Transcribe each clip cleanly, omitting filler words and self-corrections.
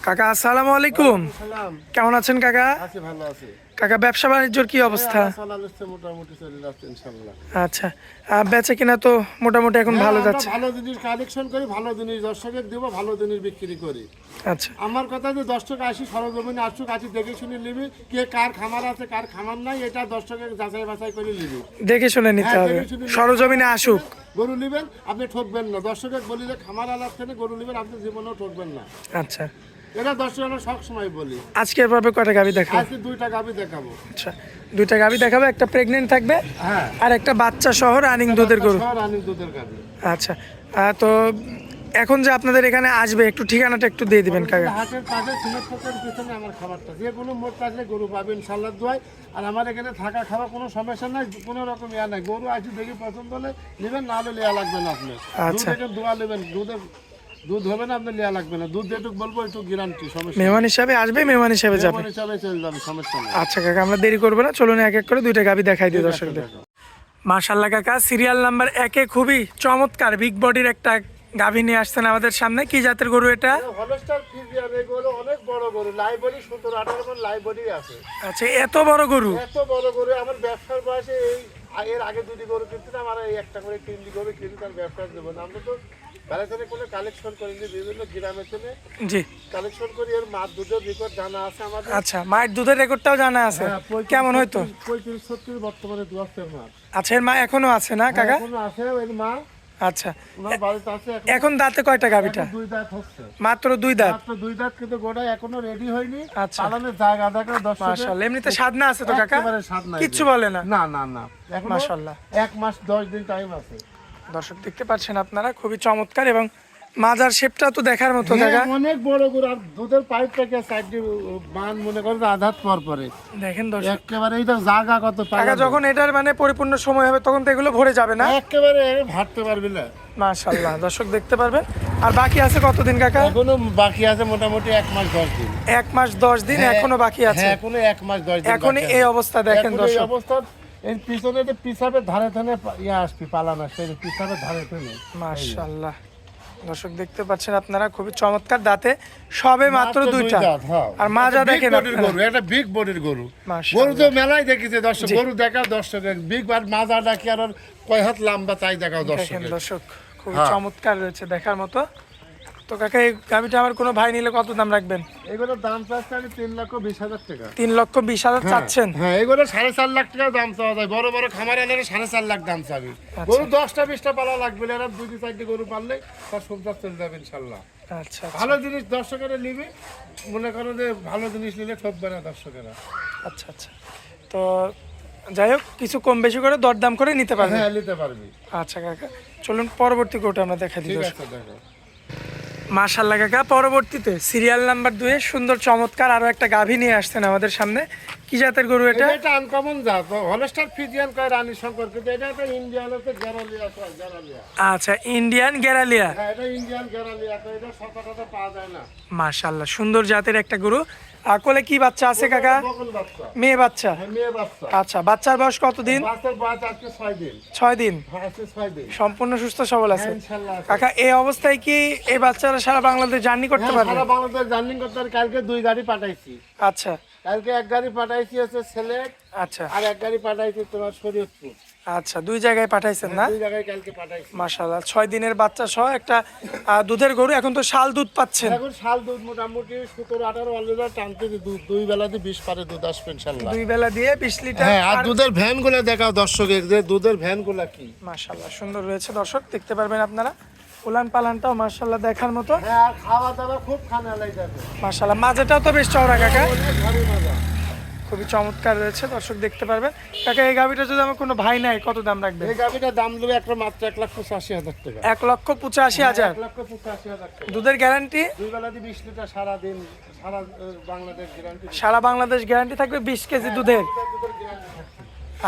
কাকা আসসালামু আলাইকুম। সালাম। কেমন আছেন কাকা? আছি, ভালো আছি। কাকা ব্যবসা বাণিজ্যর কি অবস্থা? চালাচ্ছে মোটামুটি চলে যাচ্ছে ইনশাআল্লাহ। আচ্ছা, বেচে কিনা তো মোটামুটি এখন ভালো আমরা যাচ্ছে। ভালো জিনিস কালেকশন করি, ভালো জিনিস দর্শকের দিব, ভালো জিনিস বিক্রি করি। আচ্ছা আমার কথা যে দর্শক আসি সরজমিনে আসুক, আসি দেখে শুনে নিবি কে কার খামার আছে কার খামার নাই, এটা দর্শকের যাচাই বাছাই করে নিবি। দেখে শুনে নিতে হ্যাঁ, হবে, দেখে শুনে নিবি। সরজমিনে আসুক। গরু নেবেন আপনি ঠকবেন না, দর্শকের বলি যে খামার আলাপ থেকে গরু নেবেন আপনি জীবনেও ঠকবেন না। আচ্ছা, এটা দর্শক আমরা সবসময় বলি। আজকের পর্বে কয়টা গাভী দেখাবো? আজকে দুইটা গাভি দেখাবো। আচ্ছা, দুইটা গাভী দেখাবো, একটা প্রেগনেন্ট থাকবে হ্যাঁ, আর একটা বাচ্চা সহ রানিং দুধের গরু। রানিং দুধের গাভি। আচ্ছা, তো এখন যে আপনাদের এখানে আসবে একটু ঠিকানাটা একটু দিয়ে দিবেন কাকা। হাটের পাশে সিমেন্ট ফোকের পিছনে আমার খাবারটা, যে কোনো মোট কাজে গরু পাবেন ইনশাআল্লাহ দোয়ায়। আর আমার এখানে থাকা খাওয়া কোনো সমস্যা নাই, কোনো রকম ইয়া নাই। গরু আসি দেখি পছন্দ হলে নেবেন, না হলে লিয়া লাগবে না আপনি। দুধ আচ্ছা। এখানে দোয়া নেবেন, দুধ হবে না আপনি লিয়া লাগবে না। দুধ যেটুকু বলবো একটু গ্যারান্টি, সমস্যা মেহমান হিসাবে আসবে, মেহমান হিসাবে যাবে। নেই। হিসাবে চলে যাবে, সমস্যা নেই। আচ্ছা কাকা, আমরা দেরি করবো না, চলুন এক এক করে দুইটা গাভী দেখাই দিই দর্শকদের। মাশাআল্লাহ কাকা, সিরিয়াল নাম্বার 1-এ খুবই চমৎকার বিগ বডির একটা গাভী নিয়ে আসছেন আমাদের সামনে। কি জাতের গরু এটা? হলস্টার ফ্রিজিয়ান, এই গরু অনেক বড় গরু, লাইব্রেরি 17-18 মণ লাইব্রেরি আছে। আচ্ছা, এত বড় গরু? এত বড় গরু আমার ব্যবসার বয়সে এর আগে দুটি গরু কিনছিলাম, আর এই একটা করে তিনটি গরু কিনি তার ব্যবসার দেবো না। আমরা তো বেড়াতে কোনো কালেকশন করিনি, বিভিন্ন গ্রামে থেকে জি। কালেকশন করি। এর মাছ দুধের রেকর্ড জানা আছে আমাদের। আচ্ছা, মায়ের দুধের রেকর্ডটাও জানা আছে? কেমন হয়তো? 35-36 বর্তমানে দুয়াশের মাছ। আচ্ছা, এর মা এখনো আছে না কাকা? এখনো আছে এর মা, আচ্ছা, ওনার বাড়িতে আছে। এখন দাঁতে কয়টা গাভীটা? দুই দাঁত হচ্ছে, মাত্র 2 দাঁত? মাত্র দুই দাঁত, কিন্তু গোটা এখনো রেডি হয়নি। আচ্ছা। পালনের জায়গা দেখা দর্শক, মাশাআল্লাহ, এমনিতে সাধনা আছে তো কাকা? একেবারে স্বাদ নাই, কিচ্ছু বলে না? না না না, এখন মাশাআল্লাহ। 1 মাস 10 দিন টাইম আছে। দর্শক দেখতে পাচ্ছেন আপনারা, খুবই চমৎকার এবং মাজার শেপটা তো দেখার মতো কাকা। অনেক বড় গরু, আর দুধের পাইপ থেকে সাইডে বান মনে করেন আধাত পর পরে দেখেন দর্শক, একেবারে এইটা জায়গা কত কাকা যখন এটার মানে পরিপূর্ণ সময় হবে তখন তো এগুলো ভরে যাবে না? একেবারে ভাটতে পারবি না। মাশাআল্লাহ, দর্শক দেখতে পারবেন। আর বাকি আছে কতদিন কাকা? এখনো বাকি আছে মোটামুটি 1 মাস 10 দিন। 1 মাস 10 দিন এখনো বাকি আছে? হ্যাঁ, এখনো 1 মাস 10 দিন। এখনই এই অবস্থা দেখেন এই দর্শক। অবস্থা, এর পিছনে যে পিছাবে ধারে ধারে ইয়া আসবি, পালান আসবে পিছাবে ধারে ধারে। মাশাআল্লাহ, দর্শক দেখতে পাচ্ছেন আপনারা, খুবই চমৎকার। দাঁতে সবে মাত্র 2টা, আর মাজা দেখেন আপনারা। গরু এটা বিগ বডির গরু। মাশাআল্লাহ। গরু তো মেলায় দেখিছে দর্শক, গরু দেখাও দর্শকের বিগ আর মাজাটা কি আর কয় হাত লম্বা তাই দেখাও দেখেন দর্শকের। দর্শক, খুবই হ্যাঁ। চমৎকার রয়েছে দেখার মতো। তো কাকা, এই গাভিটা আমার কোনো ভাই নিলে কত দাম রাখবেন? এগুলোর দাম চাচ্ছে আমি 3,20,000 টাকা। 3,20,000 চাচ্ছেন? হ্যাঁ, এগুলো 4.5 লাখ টাকা দাম চাওয়া যায়। বড় বড় খামার আনলে 4.5 লাখ দাম চাবি। গরু 10টা-20টা পালা লাগবে, এরা 2-4টি গরু পাললে তার সংসার চলে যাবে ইনশাল্লাহ। আচ্ছা ভালো জিনিস দর্শকেরা নিবি, মনে করো যে ভালো জিনিস নিলে ঠকবে না দর্শকেরা। আচ্ছা আচ্ছা, তো যাই হোক, কিছু কম বেশি করে দরদাম করে নিতে পারবেন? হ্যাঁ, নিতে পারবি। আচ্ছা কাকা, চলুন পরবর্তী কোটা আমরা দেখা দিই। ঠিক আছে, দেখো। মাশাআল্লাহ কাকা, পরবর্তীতে সিরিয়াল নাম্বার 2-এ সুন্দর চমৎকার আরো একটা গাভী নিয়ে আসছেন আমাদের সামনে। কি জাতের গরু এটা? এটা আনকমন জাত, হলস্টার ফ্রিজিয়ান কয় রানী শঙ্কর, কিন্তু এটা একটা ইন্ডিয়ান হচ্ছে গ্যারালিয়া কয়, গ্যারালিয়া। আচ্ছা, ইন্ডিয়ান গ্যারালিয়া। হ্যাঁ, এটা ইন্ডিয়ান গ্যারালিয়া, তো এটা সচরাচর পাওয়া যায় না। মাশাআল্লাহ, সুন্দর জাতের একটা গরু। আর কোলে কি বাচ্চা আছে কাকা? বকন বাচ্চা। মেয়ে বাচ্চা? হ্যাঁ, মেয়ে বাচ্চা। আচ্ছা, বাচ্চার বয়স কতদিন? বাচ্চার বয়স আজকে 6 দিন। 6 দিন? হ্যাঁ, আজকে 6 দিন। সম্পূর্ণ সুস্থ সবল আছে? হ্যাঁ, ইনশাআল্লাহ আছে। কাকা, এই অবস্থায় কি এই বাচ্চারা সারা বাংলাদেশ জার্নি করতে হ্যাঁ, পারবে? সারা বাংলাদেশ জার্নি করতে পারে। কালকে 2 গাড়ি পাঠাইছি। আচ্ছা কালকে 1 গাড়ি পাঠাইছি হচ্ছে সিলেট, আচ্ছা আর 1 গাড়ি পাঠাইছি তোমার শরীয়তপুর। আচ্ছা, 2 জায়গায় পাঠাইছেন না? 2 জায়গায় কালকে পাঠাইছি। মাশাআল্লাহ, 6 দিনের বাচ্চা সহ একটা দুধের গরু। এখন তো শাল দুধ পাচ্ছেন? এখন শাল দুধ মোটামুটি 17-18 অলরেডি টানতে, দুধ 2 বেলাতে 20 পারে দুধ আসবে ইনশাআল্লাহ। 2 বেলা দিয়ে 20 লিটার। হ্যাঁ, আর দুধের ভ্যানগুলো দেখাও দর্শকের, যে দুধের ভ্যানগুলো কি। মাশাআল্লাহ, সুন্দর রয়েছে দর্শক, দেখতে পারবেন আপনারা। উলান পালানটাও মাশাআল্লাহ দেখার মতো। হ্যাঁ, আর খাওয়া দাওয়া খুব খানা যাবে মাশাআল্লাহ, মাজাটাও তো বেশ চওড়া কাকা, অনেক ভারী মজা। খুবই চমৎকার রয়েছে দর্শক দেখতে পারবেন। কাকা, এই গাভিটা যদি আমার কোনো ভাই নাই কত দাম রাখবেন? এই গাভিটার দাম দেবে একটা মাত্র 1,85,000 টাকা। 1,85,000? 1,85,000 টাকা। দুধের গ্যারান্টি? 2 বেলাতে 20 লিটার সারা দিন, সারা বাংলাদেশ গ্যারান্টি। সারা বাংলাদেশ গ্যারান্টি থাকবে 20 কেজি দুধের?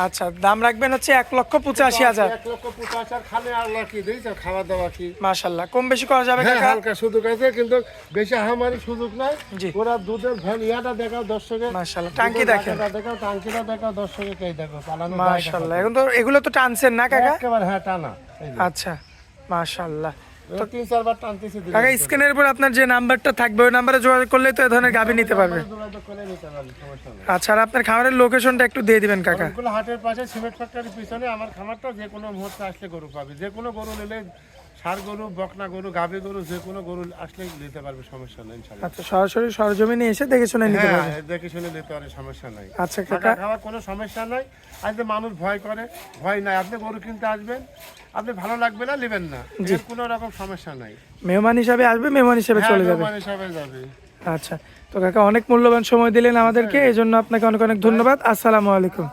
আচ্ছা, দাম রাখবেন হচ্ছে 1,85,000। 1,85,000 খানে আর লাকি দিয়েছে, খাওয়া দাওয়া কি। মাশাআল্লাহ, কম বেশি করা যাবে হ্যাঁ, কাকা? হালকা সুযোগ আছে, কিন্তু বেশি আহামারি সুযোগ নাই। জি। ওরা দুধের ভ্যান ইয়াটা দেখাও দর্শকের। মাশাআল্লাহ, টাঙ্কি দেখেন। দেখাও, টাঙ্কিটা দেখাও দর্শকের, কে দেখো পালানো জায়গা মাশাআল্লাহ, এখন তো এগুলো তো টানছেন না কাকা? একেবারে, হ্যাঁ, টানা। এই যে। আচ্ছা, মাশাআল্লাহ, 3-4 বার টানতেছি দিলে কাকা স্ক্রিনের উপর আপনার যে নাম্বারটা থাকবে ওই নাম্বারে যোগাযোগ করলে তো এই ধরনের গাভী নিতে পারবে। যোগাযোগ করে নিতে পারবেন, সমস্যা নেই। আচ্ছা, আর আপনার খামারের লোকেশনটা একটু দিয়ে দিবেন কাকা। অনেকগুলো হাটের পাশে সিমেন্ট ফ্যাক্টরির পিছনে আমার খামারটা, যে কোনো মুহূর্তে আসলে গরু পাবে। যে কোনো গরু নিলে, ষাঁড় গরু, বকনা গরু, গাভী গরু, যে কোনো গরু আসলে নিতে পারবে, সমস্যা নেই ইনশাআল্লাহ। আচ্ছা, সরাসরি সরজমিনে এসে দেখে শুনে নিতে হ্যাঁ, পারবে। দেখে শুনে নিতে পারে, সমস্যা নাই। আচ্ছা থাকা কাকা, খাওয়ার কোনো সমস্যা নাই। আজ যে মানুষ ভয় করে, ভয় নাই। আপনি গরু কিনতে আসবেন, আপনি ভালো লাগবে না, নেবেন না, এর কোনো রকম সমস্যা নাই। মেহমান হিসাবে আসবে, মেহমান হিসাবে চলে যাবে। মেহমান হিসাবে যাবে। আচ্ছা, তো কাকা অনেক মূল্যবান সময় দিলেন আমাদেরকে, এই জন্য আপনাকে অনেক অনেক ধন্যবাদ। আসসালামু আলাইকুম।